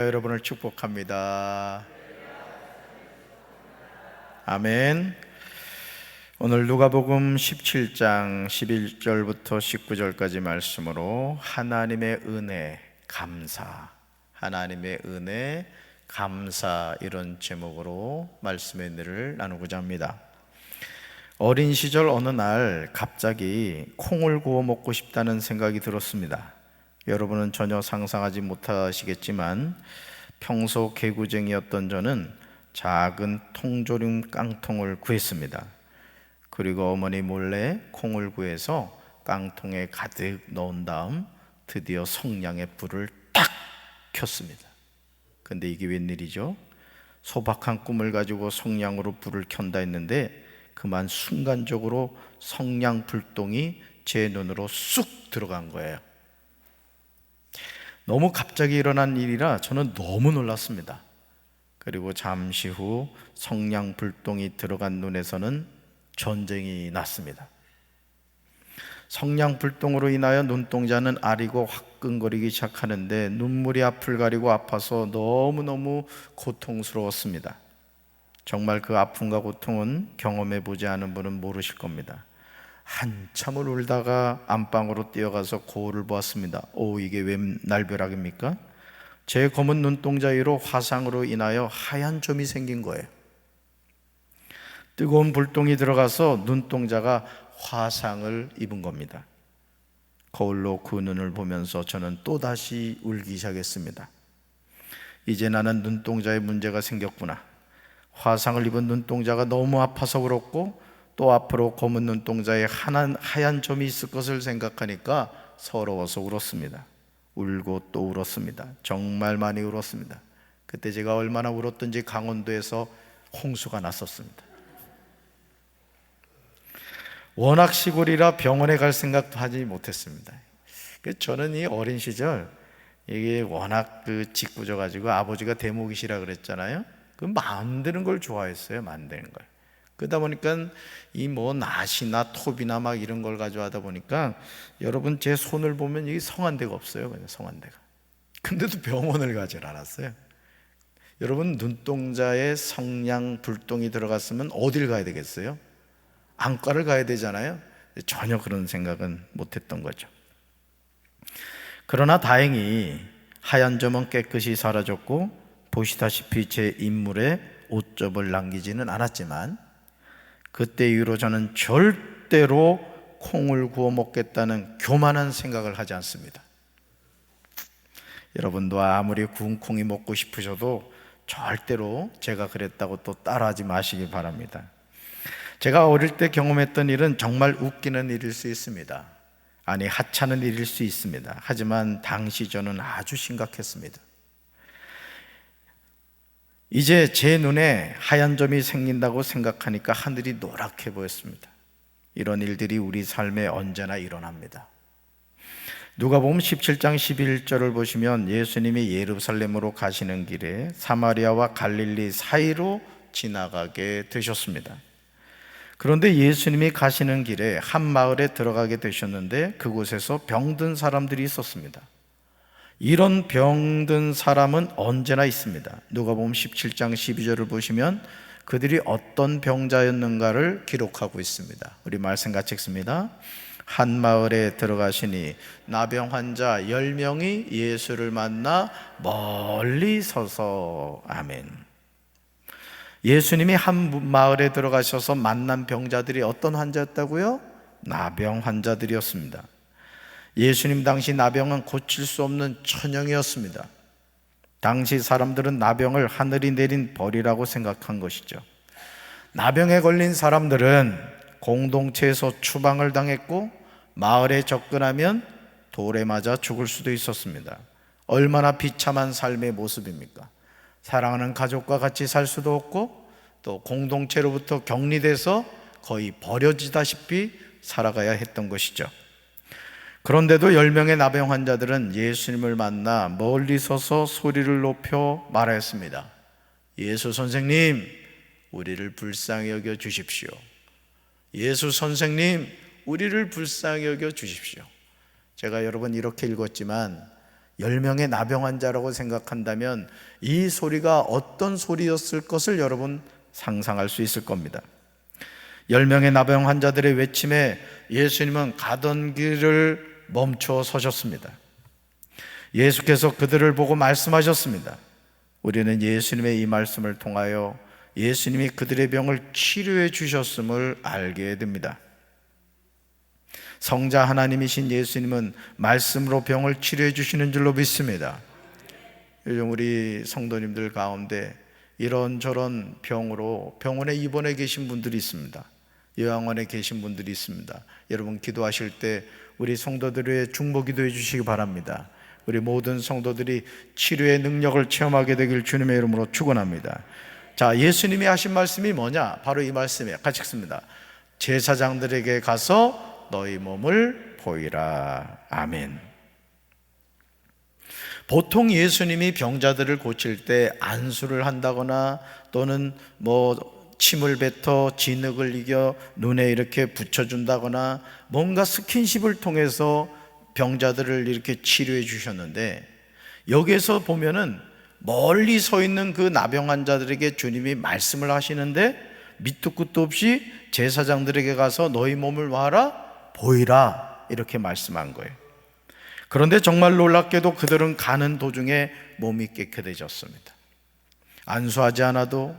여러분을 축복합니다. 아멘. 오늘 누가복음 17장 11절부터 19절까지 말씀으로 하나님의 은혜 감사, 하나님의 은혜 감사, 이런 제목으로 말씀의 은혜를 나누고자 합니다. 어린 시절 어느 날 갑자기 콩을 구워 먹고 싶다는 생각이 들었습니다. 여러분은 전혀 상상하지 못하시겠지만 평소 개구쟁이였던 저는 작은 통조림 깡통을 구했습니다. 그리고 어머니 몰래 콩을 구해서 깡통에 가득 넣은 다음 드디어 성냥에 불을 딱 켰습니다. 근데 이게 웬일이죠? 소박한 꿈을 가지고 성냥으로 불을 켠다 했는데 그만 순간적으로 성냥 불똥이 제 눈으로 쑥 들어간 거예요. 너무 갑자기 일어난 일이라 저는 너무 놀랐습니다. 그리고 잠시 후 성냥 불똥이 들어간 눈에서는 전쟁이 났습니다. 성냥 불똥으로 인하여 눈동자는 아리고 화끈거리기 시작하는데 눈물이 앞을 가리고 아파서 너무너무 고통스러웠습니다. 정말 그 아픔과 고통은 경험해 보지 않은 분은 모르실 겁니다. 한참을 울다가 안방으로 뛰어가서 거울을 보았습니다. 이게 웬 날벼락입니까? 제 검은 눈동자 위로 화상으로 인하여 하얀 점이 생긴 거예요. 뜨거운 불똥이 들어가서 눈동자가 화상을 입은 겁니다. 거울로 그 눈을 보면서 저는 또다시 울기 시작했습니다. 이제 나는 눈동자에 문제가 생겼구나. 화상을 입은 눈동자가 너무 아파서 울었고 또 앞으로 검은 눈동자에 하얀 점이 있을 것을 생각하니까 서러워서 울었습니다. 울고 또 울었습니다. 정말 많이 울었습니다. 그때 제가 얼마나 울었던지 강원도에서 홍수가 났었습니다. 워낙 시골이라 병원에 갈 생각도 하지 못했습니다. 저는 이 어린 시절 이게 워낙 짓궂어 가지고 아버지가 대목이시라 그랬잖아요. 그 만드는 걸 좋아했어요. 만드는 걸. 그러다 보니까 이 낫이나 톱이나 막 이런 걸 가지고 하다 보니까 여러분 제 손을 보면 이게 성한 데가 없어요. 그냥 성한 데가. 근데도 병원을 가질 않았어요. 여러분 눈동자에 성냥 불똥이 들어갔으면 어딜 가야 되겠어요? 안과를 가야 되잖아요. 전혀 그런 생각은 못했던 거죠. 그러나 다행히 하얀 점은 깨끗이 사라졌고 보시다시피 제 인물에 오점을 남기지는 않았지만 그때 이후로 저는 절대로 콩을 구워 먹겠다는 교만한 생각을 하지 않습니다. 여러분도 아무리 구운 콩이 먹고 싶으셔도 절대로 제가 그랬다고 또 따라하지 마시기 바랍니다. 제가 어릴 때 경험했던 일은 정말 웃기는 일일 수 있습니다. 아니, 하찮은 일일 수 있습니다. 하지만 당시 저는 아주 심각했습니다. 이제 제 눈에 하얀 점이 생긴다고 생각하니까 하늘이 노랗게 보였습니다. 이런 일들이 우리 삶에 언제나 일어납니다. 누가복음 17장 11절을 보시면 예수님이 예루살렘으로 가시는 길에 사마리아와 갈릴리 사이로 지나가게 되셨습니다. 그런데 예수님이 가시는 길에 한 마을에 들어가게 되셨는데 그곳에서 병든 사람들이 있었습니다. 이런 병든 사람은 언제나 있습니다. 누가복음 17장 12절을 보시면 그들이 어떤 병자였는가를 기록하고 있습니다. 우리 말씀 같이 읽습니다. 한 마을에 들어가시니 나병 환자 10명이 예수를 만나 멀리 서서 아멘. 예수님이 한 마을에 들어가셔서 만난 병자들이 어떤 환자였다고요? 나병 환자들이었습니다. 예수님 당시 나병은 고칠 수 없는 천형이었습니다. 당시 사람들은 나병을 하늘이 내린 벌이라고 생각한 것이죠. 나병에 걸린 사람들은 공동체에서 추방을 당했고 마을에 접근하면 돌에 맞아 죽을 수도 있었습니다. 얼마나 비참한 삶의 모습입니까? 사랑하는 가족과 같이 살 수도 없고 또 공동체로부터 격리돼서 거의 버려지다시피 살아가야 했던 것이죠. 그런데도 10명의 나병 환자들은 예수님을 만나 멀리 서서 소리를 높여 말하였습니다. 예수 선생님, 우리를 불쌍히 여겨 주십시오. 예수 선생님, 우리를 불쌍히 여겨 주십시오. 제가 여러분 이렇게 읽었지만 10명의 나병 환자라고 생각한다면 이 소리가 어떤 소리였을 것을 여러분 상상할 수 있을 겁니다. 10명의 나병 환자들의 외침에 예수님은 가던 길을 멈춰 서셨습니다. 예수께서 그들을 보고 말씀하셨습니다. 우리는 예수님의 이 말씀을 통하여 예수님이 그들의 병을 치료해 주셨음을 알게 됩니다. 성자 하나님이신 예수님은 말씀으로 병을 치료해 주시는 줄로 믿습니다. 요즘 우리 성도님들 가운데 이런저런 병으로 병원에 입원해 계신 분들이 있습니다. 요양원에 계신 분들이 있습니다. 여러분 기도하실 때 우리 성도들의 중보 기도해 주시기 바랍니다. 우리 모든 성도들이 치료의 능력을 체험하게 되길 주님의 이름으로 축원합니다. 자, 예수님이 하신 말씀이 뭐냐? 바로 이 말씀이에요. 같이 읽습니다. 제사장들에게 가서 너희 몸을 보이라. 아멘. 보통 예수님이 병자들을 고칠 때 안수를 한다거나 또는 침을 뱉어 진흙을 이겨 눈에 이렇게 붙여준다거나 뭔가 스킨십을 통해서 병자들을 이렇게 치료해 주셨는데, 여기에서 보면은 멀리 서 있는 그 나병 환자들에게 주님이 말씀을 하시는데 밑도 끝도 없이 제사장들에게 가서 너희 몸을 봐라, 보이라, 이렇게 말씀한 거예요. 그런데 정말 놀랍게도 그들은 가는 도중에 몸이 깨끗해졌습니다. 안수하지 않아도,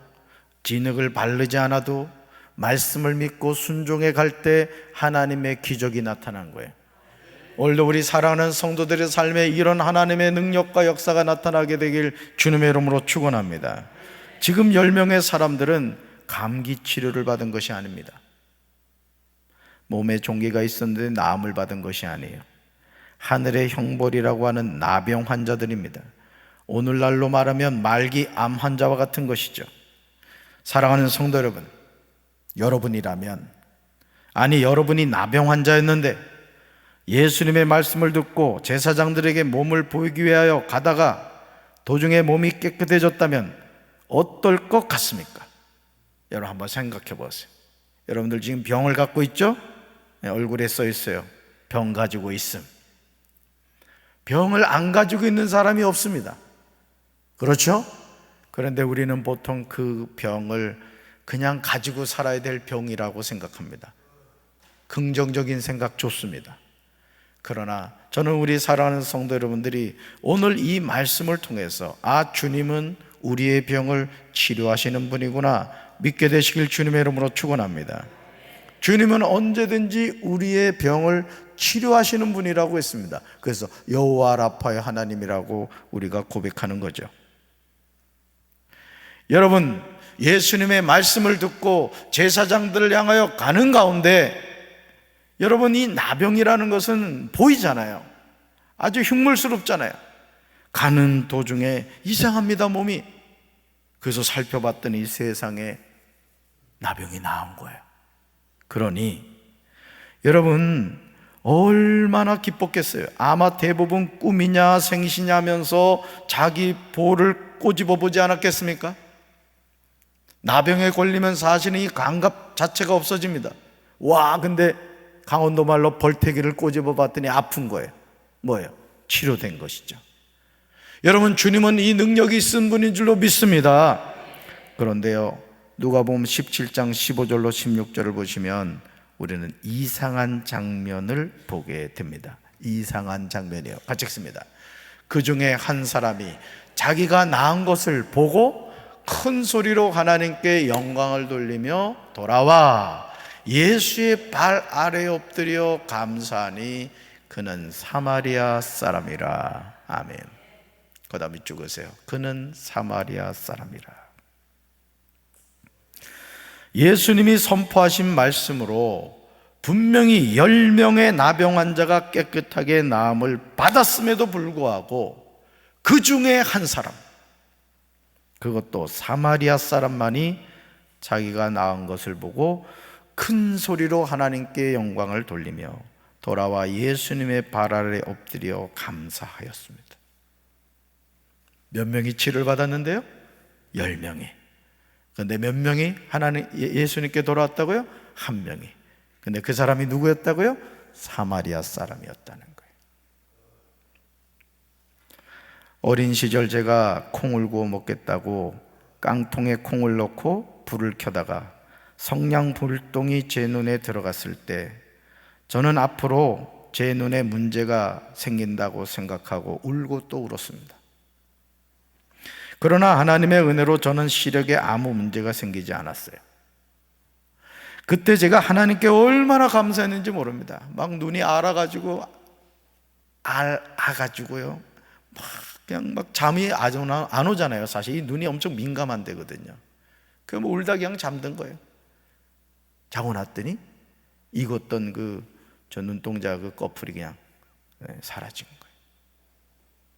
진흙을 바르지 않아도 말씀을 믿고 순종해 갈 때 하나님의 기적이 나타난 거예요. 오늘도 우리 사랑하는 성도들의 삶에 이런 하나님의 능력과 역사가 나타나게 되길 주님의 이름으로 축원합니다. 지금 10명의 사람들은 감기 치료를 받은 것이 아닙니다. 몸에 종기가 있었는데 나음을 받은 것이 아니에요. 하늘의 형벌이라고 하는 나병 환자들입니다. 오늘날로 말하면 말기 암 환자와 같은 것이죠. 사랑하는 성도 여러분, 여러분이라면, 아니 여러분이 나병 환자였는데 예수님의 말씀을 듣고 제사장들에게 몸을 보이기 위하여 가다가 도중에 몸이 깨끗해졌다면 어떨 것 같습니까? 여러분 한번 생각해 보세요. 여러분들 지금 병을 갖고 있죠? 얼굴에 써 있어요. 병 가지고 있음. 병을 안 가지고 있는 사람이 없습니다. 그렇죠? 그런데 우리는 보통 그 병을 그냥 가지고 살아야 될 병이라고 생각합니다. 긍정적인 생각 좋습니다. 그러나 저는 우리 사랑하는 성도 여러분들이 오늘 이 말씀을 통해서 주님은 우리의 병을 치료하시는 분이구나 믿게 되시길 주님의 이름으로 축원합니다. 주님은 언제든지 우리의 병을 치료하시는 분이라고 했습니다. 그래서 여호와 라파의 하나님이라고 우리가 고백하는 거죠. 여러분, 예수님의 말씀을 듣고 제사장들을 향하여 가는 가운데 여러분, 이 나병이라는 것은 보이잖아요. 아주 흉물스럽잖아요. 가는 도중에 이상합니다, 몸이. 그래서 살펴봤더니 세상에 나병이 나온 거예요. 그러니 여러분 얼마나 기뻤겠어요. 아마 대부분 꿈이냐 생시냐 하면서 자기 볼을 꼬집어 보지 않았겠습니까? 나병에 걸리면 사실은 이 감각 자체가 없어집니다. 근데 강원도 말로 벌떼기를 꼬집어 봤더니 아픈 거예요. 뭐예요? 치료된 것이죠. 여러분, 주님은 이 능력이 있은 분인 줄로 믿습니다. 그런데요, 누가복음 17장 15절로 16절을 보시면 우리는 이상한 장면을 보게 됩니다. 이상한 장면이에요. 같이 읽습니다. 그 중에 한 사람이 자기가 나은 것을 보고 큰 소리로 하나님께 영광을 돌리며 돌아와 예수의 발 아래에 엎드려 감사하니 그는 사마리아 사람이라. 아멘. 그 다음에 읽으세요. 그는 사마리아 사람이라. 예수님이 선포하신 말씀으로 분명히 10명의 나병 환자가 깨끗하게 나음을 받았음에도 불구하고 그 중에 한 사람, 그것도 사마리아 사람만이 자기가 나은 것을 보고 큰 소리로 하나님께 영광을 돌리며 돌아와 예수님의 발 아래 엎드려 감사하였습니다. 몇 명이 치료를 받았는데요? 10명이. 그런데 몇 명이 예수님께 돌아왔다고요? 한 명이. 근데 그 사람이 누구였다고요? 사마리아 사람이었다는 거예요. 어린 시절 제가 콩을 구워 먹겠다고 깡통에 콩을 넣고 불을 켜다가 성냥 불똥이 제 눈에 들어갔을 때 저는 앞으로 제 눈에 문제가 생긴다고 생각하고 울고 또 울었습니다. 그러나 하나님의 은혜로 저는 시력에 아무 문제가 생기지 않았어요. 그때 제가 하나님께 얼마나 감사했는지 모릅니다. 막 눈이 아가지고요. 막 그냥 막 잠이 안 오잖아요. 사실 이 눈이 엄청 민감한 데거든요. 그럼 울다 그냥 잠든 거예요. 자고 났더니 익었던 저 눈동자 꺼풀이 그냥 사라진 거예요.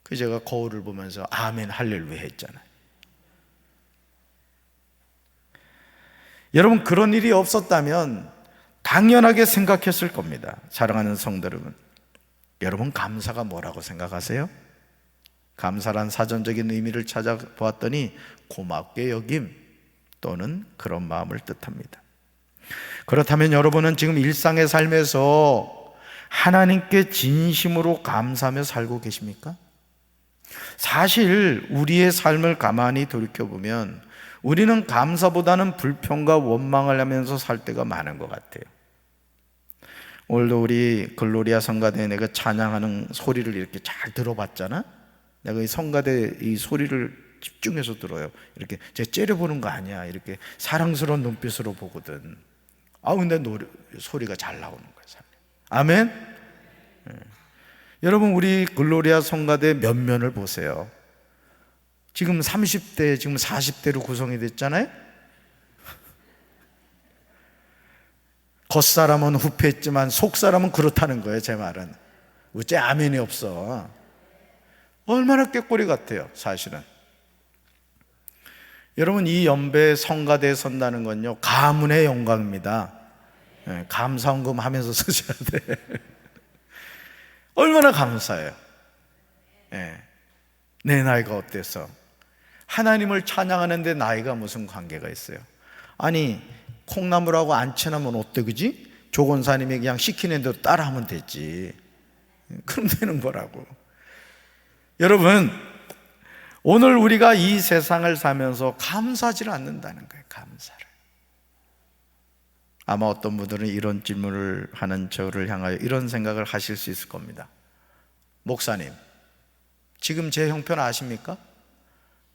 그 제가 거울을 보면서 아멘 할렐루야 했잖아요. 여러분, 그런 일이 없었다면 당연하게 생각했을 겁니다. 사랑하는 성도 여러분, 여러분 감사가 뭐라고 생각하세요? 감사란 사전적인 의미를 찾아보았더니 고맙게 여김 또는 그런 마음을 뜻합니다. 그렇다면 여러분은 지금 일상의 삶에서 하나님께 진심으로 감사하며 살고 계십니까? 사실 우리의 삶을 가만히 돌이켜보면 우리는 감사보다는 불평과 원망을 하면서 살 때가 많은 것 같아요. 오늘도 우리 글로리아 성가대에 내가 찬양하는 소리를 이렇게 잘 들어봤잖아. 내가 이 성가대 이 소리를 집중해서 들어요. 이렇게 제가 째려보는 거 아니야. 이렇게 사랑스러운 눈빛으로 보거든. 근데 소리가 잘 나오는 거예요. 아멘. 여러분, 우리 글로리아 성가대 면면을 보세요. 지금 30대, 지금 40대로 구성이 됐잖아요. 겉사람은 후패했지만 속사람은 그렇다는 거예요. 제 말은 어째 아멘이 없어. 얼마나 꾀꼬리 같아요 사실은. 여러분, 이 연배 성가대에 선다는 건요 가문의 영광입니다. 감사원금 하면서 쓰셔야 돼. 얼마나 감사해요. 내 나이가 어때서 하나님을 찬양하는데 나이가 무슨 관계가 있어요? 아니, 콩나물하고 안 친하면 어때, 그지? 조건사님이 그냥 시키는 대로 따라하면 되지. 그럼 되는 거라고. 여러분, 오늘 우리가 이 세상을 사면서 감사하지 않는다는 거예요. 감사를. 아마 어떤 분들은 이런 질문을 하는 저를 향하여 이런 생각을 하실 수 있을 겁니다. 목사님, 지금 제 형편 아십니까?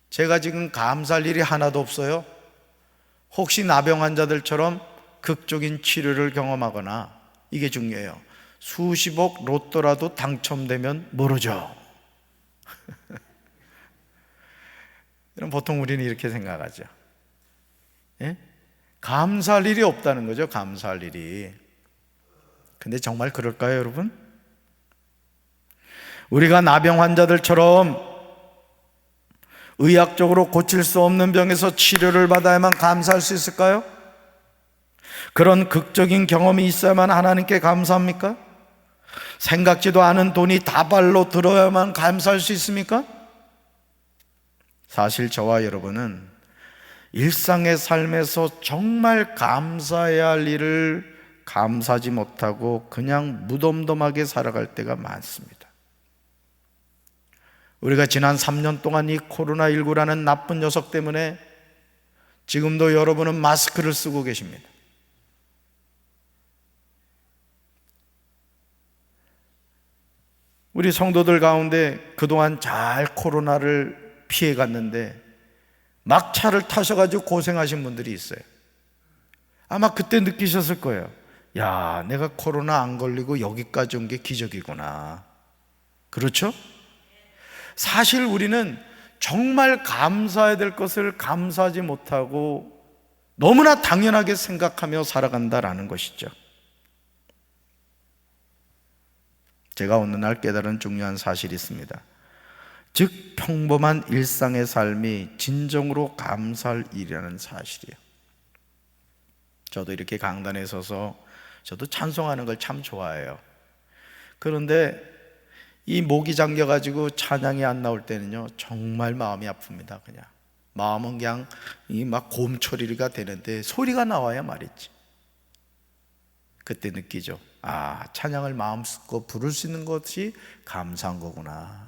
제가 지금 감사할 일이 하나도 없어요. 혹시 나병 환자들처럼 극적인 치료를 경험하거나, 이게 중요해요, 수십억 로또라도 당첨되면 모르죠. 그럼 보통 우리는 이렇게 생각하죠. 감사할 일이 없다는 거죠. 감사할 일이. 근데 정말 그럴까요, 여러분? 우리가 나병 환자들처럼 의학적으로 고칠 수 없는 병에서 치료를 받아야만 감사할 수 있을까요? 그런 극적인 경험이 있어야만 하나님께 감사합니까? 생각지도 않은 돈이 다발로 들어야만 감사할 수 있습니까? 사실 저와 여러분은 일상의 삶에서 정말 감사해야 할 일을 감사하지 못하고 그냥 무덤덤하게 살아갈 때가 많습니다. 우리가 지난 3년 동안 이 코로나19라는 나쁜 녀석 때문에 지금도 여러분은 마스크를 쓰고 계십니다. 우리 성도들 가운데 그동안 잘 코로나를 피해갔는데 막차를 타셔가지고 고생하신 분들이 있어요. 아마 그때 느끼셨을 거예요. 야, 내가 코로나 안 걸리고 여기까지 온 게 기적이구나. 그렇죠? 사실 우리는 정말 감사해야 될 것을 감사하지 못하고 너무나 당연하게 생각하며 살아간다라는 것이죠. 제가 어느 날 깨달은 중요한 사실이 있습니다. 즉, 평범한 일상의 삶이 진정으로 감사할 일이라는 사실이에요. 저도 이렇게 강단에 서서 저도 찬송하는 걸 참 좋아해요. 그런데 이 목이 잠겨가지고 찬양이 안 나올 때는요 정말 마음이 아픕니다. 그냥 마음은 그냥 이 막 곰처리가 되는데 소리가 나와야 말이지. 그때 느끼죠. 찬양을 마음껏 부를 수 있는 것이 감사한 거구나.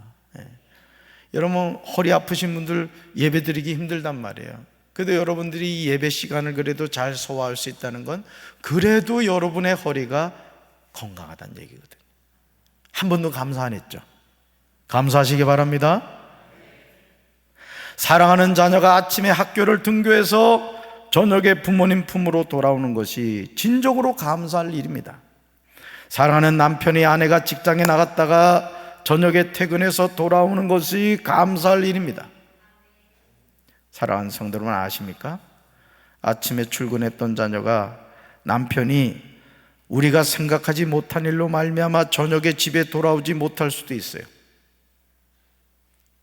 여러분 허리 아프신 분들 예배 드리기 힘들단 말이에요. 그래도 여러분들이 이 예배 시간을 그래도 잘 소화할 수 있다는 건 그래도 여러분의 허리가 건강하다는 얘기거든요. 한 번도 감사 안 했죠? 감사하시기 바랍니다. 사랑하는 자녀가 아침에 학교를 등교해서 저녁에 부모님 품으로 돌아오는 것이 진정으로 감사할 일입니다. 사랑하는 남편이 아내가 직장에 나갔다가 저녁에 퇴근해서 돌아오는 것이 감사할 일입니다. 사랑하는 성도 여러분, 아십니까? 아침에 출근했던 자녀가 남편이 우리가 생각하지 못한 일로 말미암아 저녁에 집에 돌아오지 못할 수도 있어요.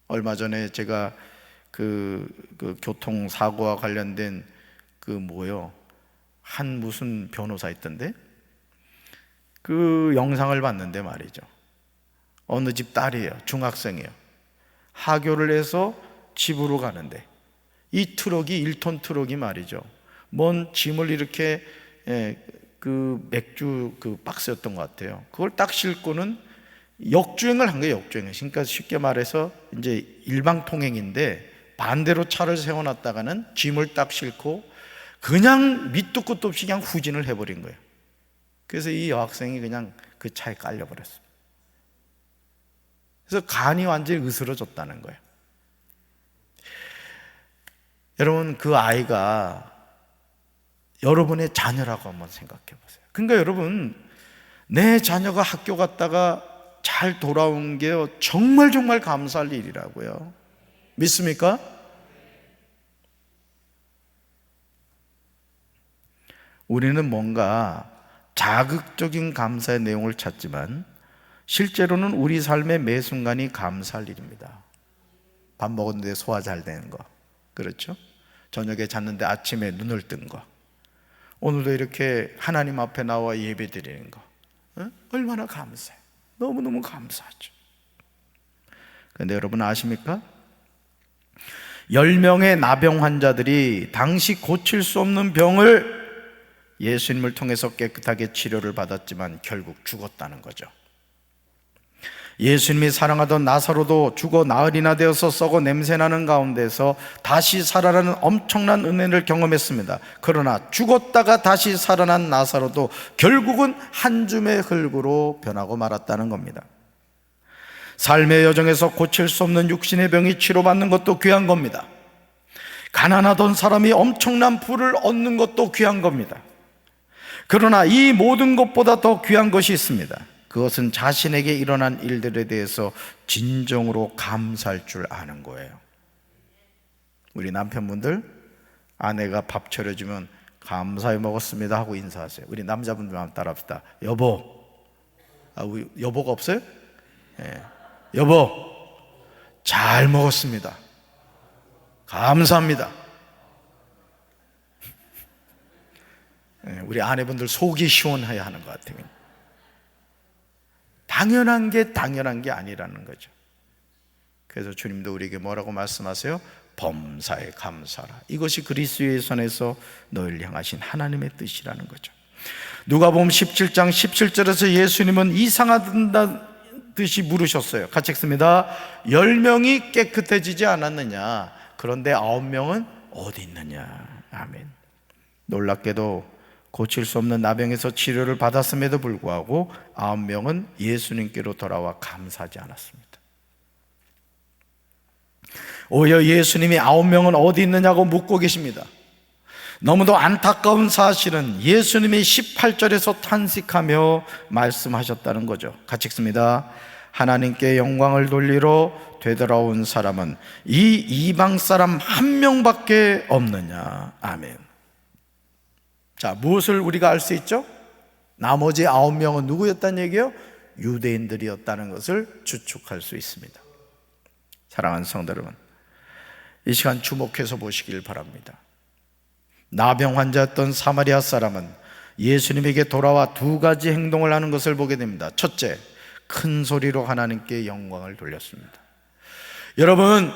얼마 전에 제가 그 교통사고와 관련된 한 무슨 변호사 있던데 그 영상을 봤는데 말이죠. 어느 집 딸이에요. 중학생이에요. 하교를 해서 집으로 가는데 이 트럭이 1톤 트럭이 말이죠. 먼 짐을 이렇게 그 맥주 그 박스였던 것 같아요. 그걸 딱 싣고는 역주행을 한 거예요. 역주행을. 그러니까 쉽게 말해서 이제 일방통행인데 반대로 차를 세워놨다가는 짐을 딱 싣고 그냥 밑도 끝도 없이 그냥 후진을 해버린 거예요. 그래서 이 여학생이 그냥 그 차에 깔려버렸어요. 그래서 간이 완전히 으스러졌다는 거예요. 여러분, 그 아이가 여러분의 자녀라고 한번 생각해 보세요. 그러니까 여러분, 내 자녀가 학교 갔다가 잘 돌아온 게 정말 정말 감사할 일이라고요. 믿습니까? 우리는 뭔가 자극적인 감사의 내용을 찾지만 실제로는 우리 삶의 매 순간이 감사할 일입니다. 밥 먹었는데 소화 잘 되는 거, 그렇죠? 저녁에 잤는데 아침에 눈을 뜬 거, 오늘도 이렇게 하나님 앞에 나와 예배 드리는 거, 얼마나 감사해요. 너무너무 감사하죠. 그런데 여러분 아십니까? 10명의 나병 환자들이 당시 고칠 수 없는 병을 예수님을 통해서 깨끗하게 치료를 받았지만 결국 죽었다는 거죠. 예수님이 사랑하던 나사로도 죽어 나흘이나 되어서 썩어 냄새나는 가운데서 다시 살아나는 엄청난 은혜를 경험했습니다. 그러나 죽었다가 다시 살아난 나사로도 결국은 한 줌의 흙으로 변하고 말았다는 겁니다. 삶의 여정에서 고칠 수 없는 육신의 병이 치료받는 것도 귀한 겁니다. 가난하던 사람이 엄청난 부를 얻는 것도 귀한 겁니다. 그러나 이 모든 것보다 더 귀한 것이 있습니다. 그것은 자신에게 일어난 일들에 대해서 진정으로 감사할 줄 아는 거예요. 우리 남편분들, 아내가 밥 차려주면 감사히 먹었습니다 하고 인사하세요. 우리 남자분들 한번 따라합시다. 여보. 우리 여보가 없어요? 네. 여보, 잘 먹었습니다. 감사합니다. 네, 우리 아내분들 속이 시원해야 하는 것 같아요. 당연한 게 아니라는 거죠. 그래서 주님도 우리에게 뭐라고 말씀하세요? 범사에 감사라. 이것이 그리스도의 선에서 너희를 향하신 하나님의 뜻이라는 거죠. 누가복음 17장 17절에서 예수님은 이상하다 듯이 물으셨어요. 같이 읽습니다. 10명이 깨끗해지지 않았느냐? 그런데 9명은 어디 있느냐? 아멘. 놀랍게도 고칠 수 없는 나병에서 치료를 받았음에도 불구하고 9명은 예수님께로 돌아와 감사하지 않았습니다. 오히려 예수님이 9명은 어디 있느냐고 묻고 계십니다. 너무도 안타까운 사실은 예수님이 18절에서 탄식하며 말씀하셨다는 거죠. 같이 읽습니다. 하나님께 영광을 돌리러 되돌아온 사람은 이 이방 사람 한 명밖에 없느냐? 아멘. 자, 무엇을 우리가 알 수 있죠? 나머지 9명은 누구였다는 얘기예요? 유대인들이었다는 것을 추측할 수 있습니다. 사랑하는 성도 여러분, 이 시간 주목해서 보시길 바랍니다. 나병 환자였던 사마리아 사람은 예수님에게 돌아와 2가지 행동을 하는 것을 보게 됩니다. 첫째, 큰 소리로 하나님께 영광을 돌렸습니다. 여러분,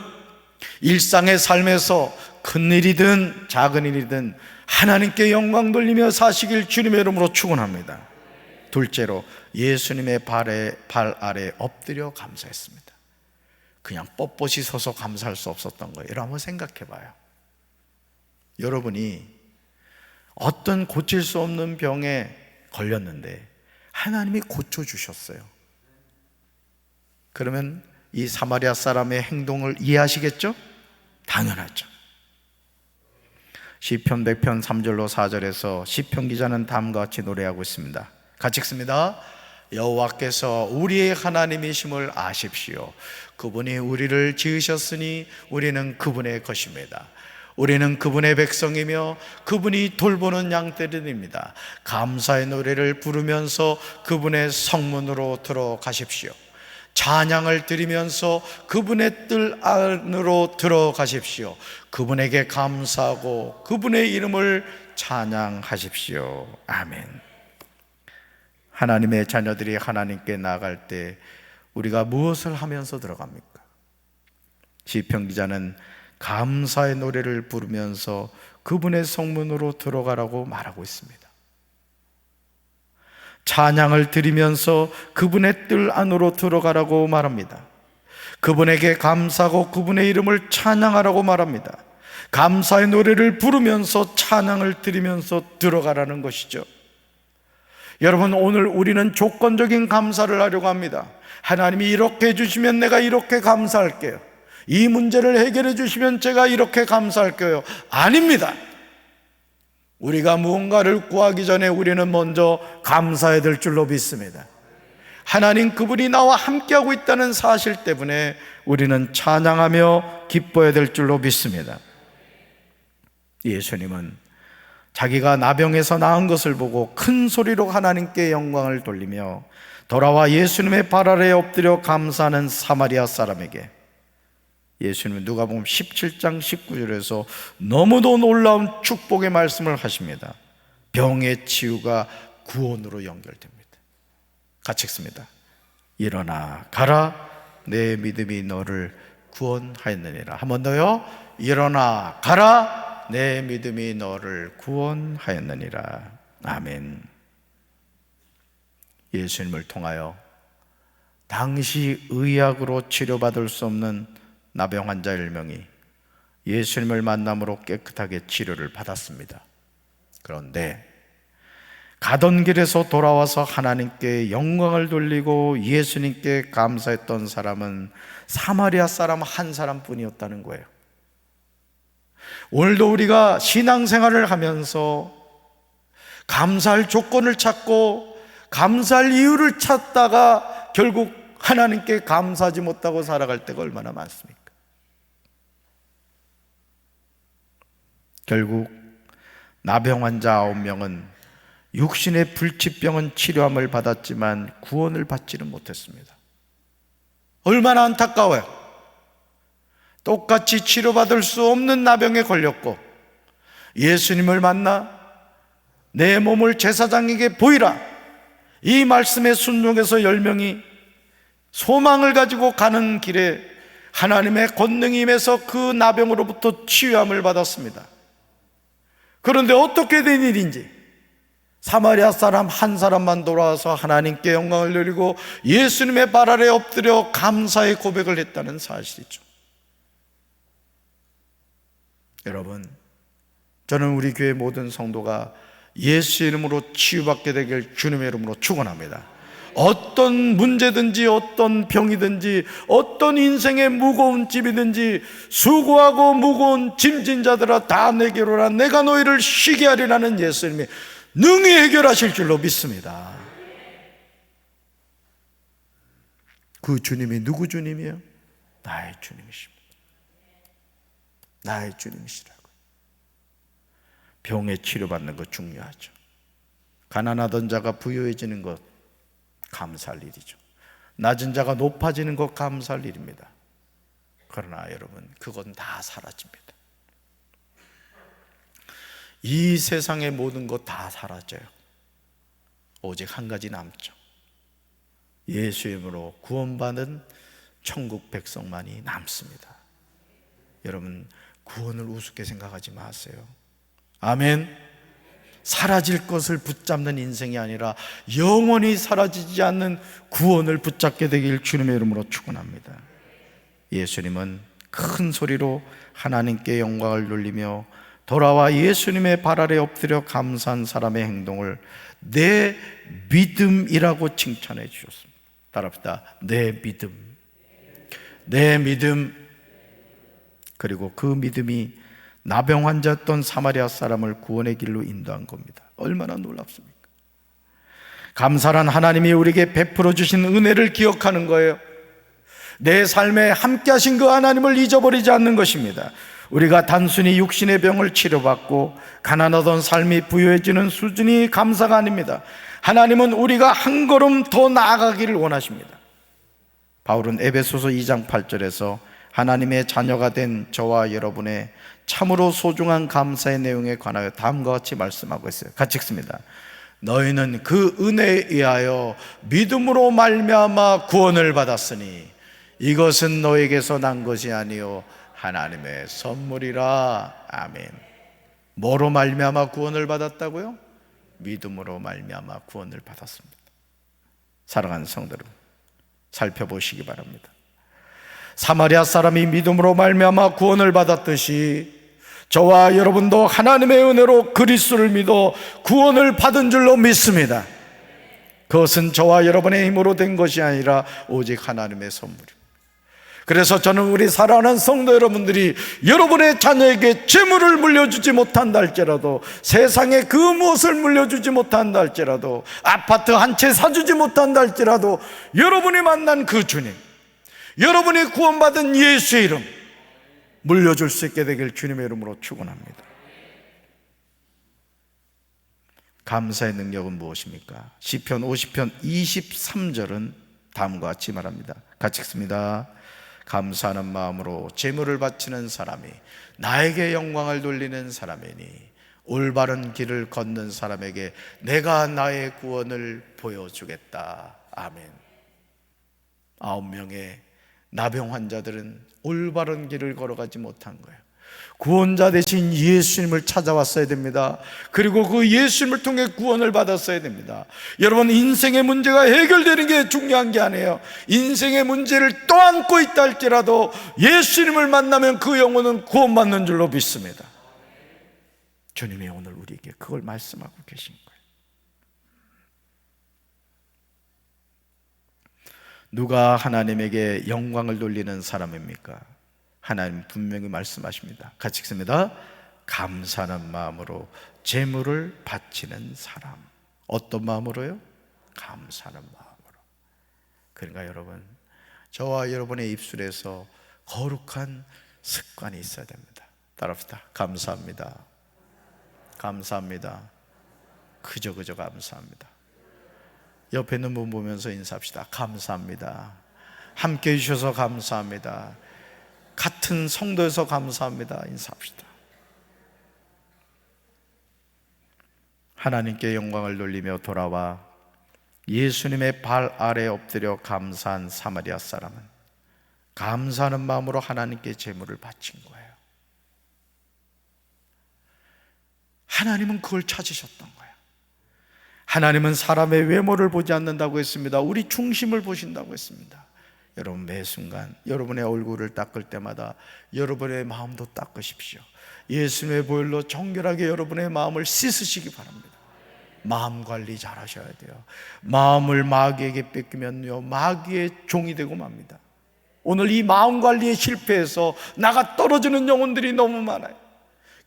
일상의 삶에서 큰 일이든 작은 일이든 하나님께 영광 돌리며 사시길 주님의 이름으로 축원합니다. 둘째로 예수님의 발 아래 엎드려 감사했습니다. 그냥 뻣뻣이 서서 감사할 수 없었던 거예요. 여러분 한번 생각해 봐요. 여러분이 어떤 고칠 수 없는 병에 걸렸는데 하나님이 고쳐주셨어요. 그러면 이 사마리아 사람의 행동을 이해하시겠죠? 당연하죠. 시편 100편 3절로 4절에서 시편 기자는 다음과 같이 노래하고 있습니다. 같이 읽습니다. 여호와께서 우리의 하나님이심을 아십시오. 그분이 우리를 지으셨으니 우리는 그분의 것입니다. 우리는 그분의 백성이며 그분이 돌보는 양떼들입니다. 감사의 노래를 부르면서 그분의 성문으로 들어가십시오. 찬양을 드리면서 그분의 뜰 안으로 들어가십시오. 그분에게 감사하고 그분의 이름을 찬양하십시오. 아멘. 하나님의 자녀들이 하나님께 나아갈 때 우리가 무엇을 하면서 들어갑니까? 시편 기자는 감사의 노래를 부르면서 그분의 성문으로 들어가라고 말하고 있습니다. 찬양을 드리면서 그분의 뜰 안으로 들어가라고 말합니다. 그분에게 감사하고 그분의 이름을 찬양하라고 말합니다. 감사의 노래를 부르면서 찬양을 드리면서 들어가라는 것이죠. 여러분, 오늘 우리는 조건적인 감사를 하려고 합니다. 하나님이 이렇게 해주시면 내가 이렇게 감사할게요. 이 문제를 해결해 주시면 제가 이렇게 감사할게요. 아닙니다. 우리가 무언가를 구하기 전에 우리는 먼저 감사해야 될 줄로 믿습니다. 하나님 그분이 나와 함께하고 있다는 사실 때문에 우리는 찬양하며 기뻐해야 될 줄로 믿습니다. 예수님은 자기가 나병에서 나은 것을 보고 큰 소리로 하나님께 영광을 돌리며 돌아와 예수님의 발 아래에 엎드려 감사하는 사마리아 사람에게 예수님은 누가복음 17장 19절에서 너무도 놀라운 축복의 말씀을 하십니다. 병의 치유가 구원으로 연결됩니다. 같이 읽습니다. 일어나 가라, 내 믿음이 너를 구원하였느니라. 한 번 더요. 일어나 가라, 내 믿음이 너를 구원하였느니라. 아멘. 예수님을 통하여 당시 의학으로 치료받을 수 없는 나병 환자 10명이 예수님을 만남으로 깨끗하게 치료를 받았습니다. 그런데 가던 길에서 돌아와서 하나님께 영광을 돌리고 예수님께 감사했던 사람은 사마리아 사람 한 사람뿐이었다는 거예요. 오늘도 우리가 신앙생활을 하면서 감사할 조건을 찾고 감사할 이유를 찾다가 결국 하나님께 감사하지 못하고 살아갈 때가 얼마나 많습니까? 결국 나병 환자 9명은 육신의 불치병은 치료함을 받았지만 구원을 받지는 못했습니다. 얼마나 안타까워요. 똑같이 치료받을 수 없는 나병에 걸렸고 예수님을 만나 내 몸을 제사장에게 보이라, 이 말씀에 순종해서 10명이 소망을 가지고 가는 길에 하나님의 권능이 임해서 그 나병으로부터 치유함을 받았습니다. 그런데 어떻게 된 일인지 사마리아 사람 한 사람만 돌아와서 하나님께 영광을 돌리고 예수님의 발 아래 엎드려 감사의 고백을 했다는 사실이죠. 여러분, 저는 우리 교회 모든 성도가 예수 이름으로 치유받게 되길 주님의 이름으로 축원합니다. 어떤 문제든지 어떤 병이든지 어떤 인생의 무거운 짐이든지 수고하고 무거운 짐진 자들아 다 내게로 오라, 내가 너희를 쉬게 하리라는 예수님이 능히 해결하실 줄로 믿습니다. 그 주님이 누구 주님이에요? 나의 주님이십니다. 나의 주님이시라고요. 병에 치료받는 것 중요하죠. 가난하던 자가 부유해지는 것 감사할 일이죠. 낮은 자가 높아지는 것 감사할 일입니다. 그러나 여러분, 그건 다 사라집니다. 이 세상의 모든 것 다 사라져요. 오직 한 가지 남죠. 예수 이름으로 구원받은 천국 백성만이 남습니다. 여러분, 구원을 우습게 생각하지 마세요. 아멘. 사라질 것을 붙잡는 인생이 아니라 영원히 사라지지 않는 구원을 붙잡게 되길 주님의 이름으로 축원합니다. 예수님은 큰 소리로 하나님께 영광을 돌리며 돌아와 예수님의 발 아래 엎드려 감사한 사람의 행동을 내 믿음이라고 칭찬해 주셨습니다. 따라합시다. 내 믿음. 내 믿음. 그리고 그 믿음이 나병 환자였던 사마리아 사람을 구원의 길로 인도한 겁니다. 얼마나 놀랍습니까? 감사란 하나님이 우리에게 베풀어 주신 은혜를 기억하는 거예요. 내 삶에 함께 하신 그 하나님을 잊어버리지 않는 것입니다. 우리가 단순히 육신의 병을 치료받고 가난하던 삶이 부유해지는 수준이 감사가 아닙니다. 하나님은 우리가 한 걸음 더 나아가기를 원하십니다. 바울은 에베소서 2장 8절에서 하나님의 자녀가 된 저와 여러분의 참으로 소중한 감사의 내용에 관하여 다음과 같이 말씀하고 있어요. 같이 읽습니다. 너희는 그 은혜에 의하여 믿음으로 말미암아 구원을 받았으니 이것은 너에게서 난 것이 아니요 하나님의 선물이라. 아멘. 뭐로 말미암아 구원을 받았다고요? 믿음으로 말미암아 구원을 받았습니다. 사랑하는 성도 여러분, 살펴보시기 바랍니다. 사마리아 사람이 믿음으로 말미암아 구원을 받았듯이 저와 여러분도 하나님의 은혜로 그리스도를 믿어 구원을 받은 줄로 믿습니다. 그것은 저와 여러분의 힘으로 된 것이 아니라 오직 하나님의 선물입니다. 그래서 저는 우리 사랑하는 성도 여러분들이 여러분의 자녀에게 재물을 물려주지 못한다 할지라도, 세상에 그 무엇을 물려주지 못한다 할지라도, 아파트 한 채 사주지 못한다 할지라도 여러분이 만난 그 주님, 여러분이 구원받은 예수의 이름 물려줄 수 있게 되길 주님의 이름으로 축원합니다. 감사의 능력은 무엇입니까? 시편 50편 23절은 다음과 같이 말합니다. 같이 읽습니다. 감사하는 마음으로 제물을 바치는 사람이 나에게 영광을 돌리는 사람이니 올바른 길을 걷는 사람에게 내가 나의 구원을 보여주겠다. 아멘. 9명의 나병 환자들은 올바른 길을 걸어가지 못한 거예요. 구원자 대신 예수님을 찾아왔어야 됩니다. 그리고 그 예수님을 통해 구원을 받았어야 됩니다. 여러분, 인생의 문제가 해결되는 게 중요한 게 아니에요. 인생의 문제를 또 안고 있다 할지라도 예수님을 만나면 그 영혼은 구원받는 줄로 믿습니다. 주님이 오늘 우리에게 그걸 말씀하고 계신 거예요. 누가 하나님에게 영광을 돌리는 사람입니까? 하나님 분명히 말씀하십니다. 같이 읽습니다. 감사하는 마음으로 제물을 바치는 사람. 어떤 마음으로요? 감사하는 마음으로. 그러니까 여러분, 저와 여러분의 입술에서 거룩한 습관이 있어야 됩니다. 따라합시다. 감사합니다. 감사합니다. 그저 감사합니다. 옆에 있는 분 보면서 인사합시다. 감사합니다. 함께 해주셔서 감사합니다. 같은 성도에서 감사합니다. 인사합시다. 하나님께 영광을 돌리며 돌아와 예수님의 발 아래 엎드려 감사한 사마리아 사람은 감사하는 마음으로 하나님께 제물을 바친 거예요. 하나님은 그걸 찾으셨던 거예요. 하나님은 사람의 외모를 보지 않는다고 했습니다. 우리 중심을 보신다고 했습니다. 여러분, 매 순간 여러분의 얼굴을 닦을 때마다 여러분의 마음도 닦으십시오. 예수님의 보혈로 정결하게 여러분의 마음을 씻으시기 바랍니다. 마음 관리 잘 하셔야 돼요. 마음을 마귀에게 뺏기면요, 마귀의 종이 되고 맙니다. 오늘 이 마음 관리에 실패해서 나가 떨어지는 영혼들이 너무 많아요.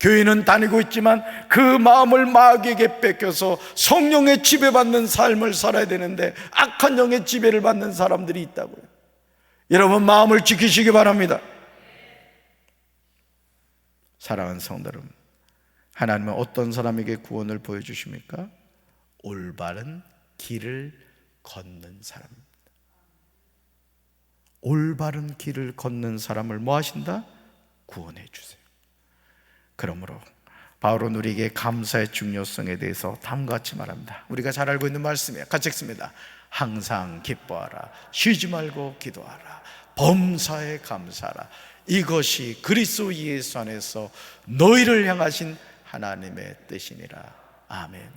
교회는 다니고 있지만 그 마음을 마귀에게 뺏겨서 성령의 지배받는 삶을 살아야 되는데 악한 영의 지배를 받는 사람들이 있다고요. 여러분, 마음을 지키시기 바랍니다. 사랑하는 성도 여러분, 하나님은 어떤 사람에게 구원을 보여주십니까? 올바른 길을 걷는 사람입니다. 올바른 길을 걷는 사람을 뭐 하신다? 구원해 주세요. 그러므로 바울은 우리에게 감사의 중요성에 대해서 다음과 같이 말합니다. 우리가 잘 알고 있는 말씀이에요. 같이 읽습니다. 항상 기뻐하라, 쉬지 말고 기도하라, 범사에 감사하라. 이것이 그리스도 예수 안에서 너희를 향하신 하나님의 뜻이니라. 아멘.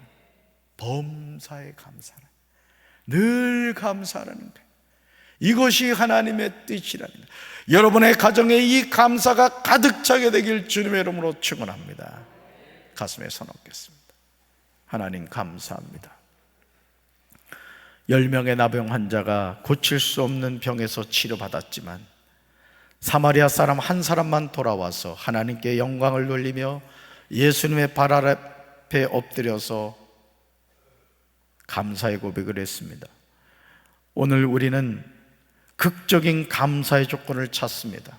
범사에 감사하라. 늘 감사하라는 거예요. 이것이 하나님의 뜻이랍니다. 여러분의 가정에 이 감사가 가득 차게 되길 주님의 이름으로 축원합니다. 가슴에 손 얹겠습니다. 하나님 감사합니다. 10명의 나병 환자가 고칠 수 없는 병에서 치료받았지만 사마리아 사람 한 사람만 돌아와서 하나님께 영광을 돌리며 예수님의 발 앞에 엎드려서 감사의 고백을 했습니다. 오늘 우리는 극적인 감사의 조건을 찾습니다.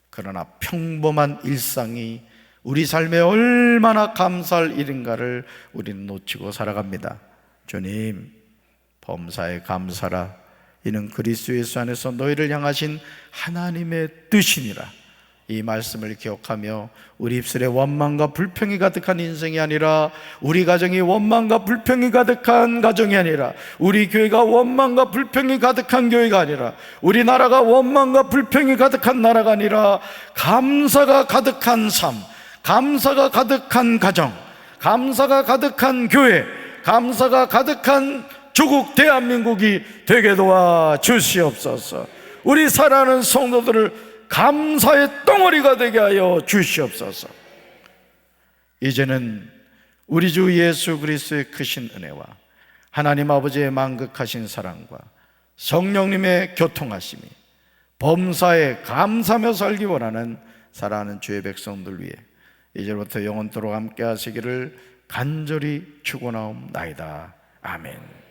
그러나 평범한 일상이 우리 삶에 얼마나 감사할 일인가를 우리는 놓치고 살아갑니다. 주님, 범사에 감사라. 이는 그리스도 예수 안에서 너희를 향하신 하나님의 뜻이니라. 이 말씀을 기억하며 우리 입술에 원망과 불평이 가득한 인생이 아니라, 우리 가정이 원망과 불평이 가득한 가정이 아니라, 우리 교회가 원망과 불평이 가득한 교회가 아니라, 우리나라가 원망과 불평이 가득한 나라가 아니라 감사가 가득한 삶, 감사가 가득한 가정, 감사가 가득한 교회, 감사가 가득한 조국 대한민국이 되게 도와 주시옵소서. 우리 사랑하는 성도들을 감사의 덩어리가 되게 하여 주시옵소서. 이제는 우리 주 예수 그리스도의 크신 은혜와 하나님 아버지의 만극하신 사랑과 성령님의 교통하심이 범사에 감사하며 살기 원하는 사랑하는 주의 백성들 위해 이제부터 영원토록 함께 하시기를 간절히 축원하옵나이다. 아멘.